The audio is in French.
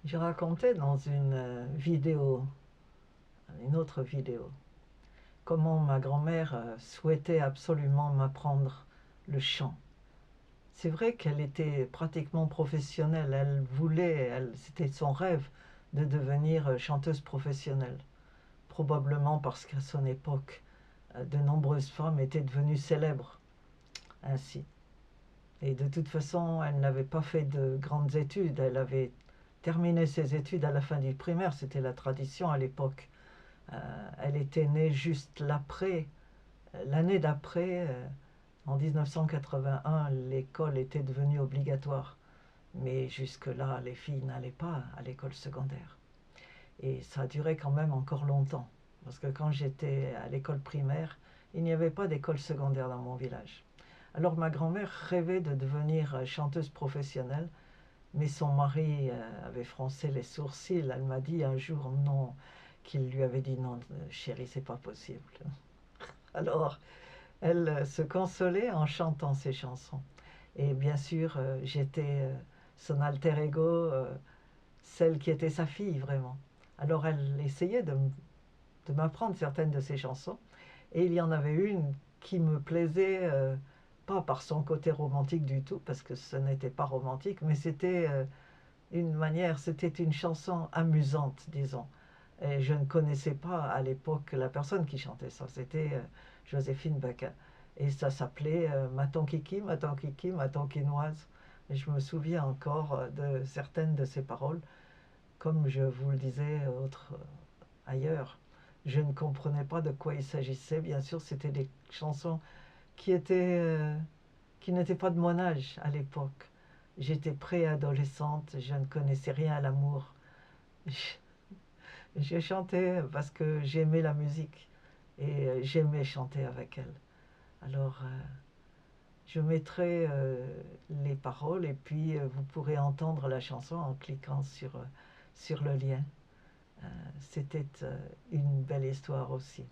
J'ai raconté dans une vidéo, une autre vidéo, comment ma grand-mère souhaitait absolument m'apprendre le chant. C'est vrai qu'elle était pratiquement professionnelle, c'était son rêve de devenir chanteuse professionnelle. Probablement parce qu'à son époque, de nombreuses femmes étaient devenues célèbres ainsi. Et de toute façon, elle n'avait pas fait de grandes études, elle avait terminé ses études à la fin du primaire, c'était la tradition à l'époque. Elle était née juste l'année d'après, en 1981, l'école était devenue obligatoire. Mais jusque-là, les filles n'allaient pas à l'école secondaire. Et ça a duré quand même encore longtemps. Parce que quand j'étais à l'école primaire, il n'y avait pas d'école secondaire dans mon village. Alors ma grand-mère rêvait de devenir chanteuse professionnelle, mais son mari avait froncé les sourcils. Elle m'a dit un jour non, qu'il lui avait dit non, chérie, c'est pas possible. Alors elle se consolait en chantant ses chansons. Et bien sûr, j'étais son alter ego, celle qui était sa fille vraiment. Alors elle essayait de m'apprendre certaines de ses chansons. Et il y en avait une qui me plaisait, pas par son côté romantique du tout, parce que ce n'était pas romantique, mais c'était une chanson amusante, disons. Et je ne connaissais pas à l'époque la personne qui chantait ça, c'était Joséphine Baker. Et ça s'appelait Ma Kiki, ma Kiki, ma Tonkinoise. Et je me souviens encore de certaines de ces paroles, comme je vous le disais ailleurs. Je ne comprenais pas de quoi il s'agissait. Bien sûr, c'était des chansons qui étaient, qui n'étaient pas de mon âge à l'époque. J'étais préadolescente, je ne connaissais rien à l'amour. Je chantais parce que j'aimais la musique et j'aimais chanter avec elle. Alors, je mettrai les paroles et puis vous pourrez entendre la chanson en cliquant sur le lien. C'était une belle histoire aussi.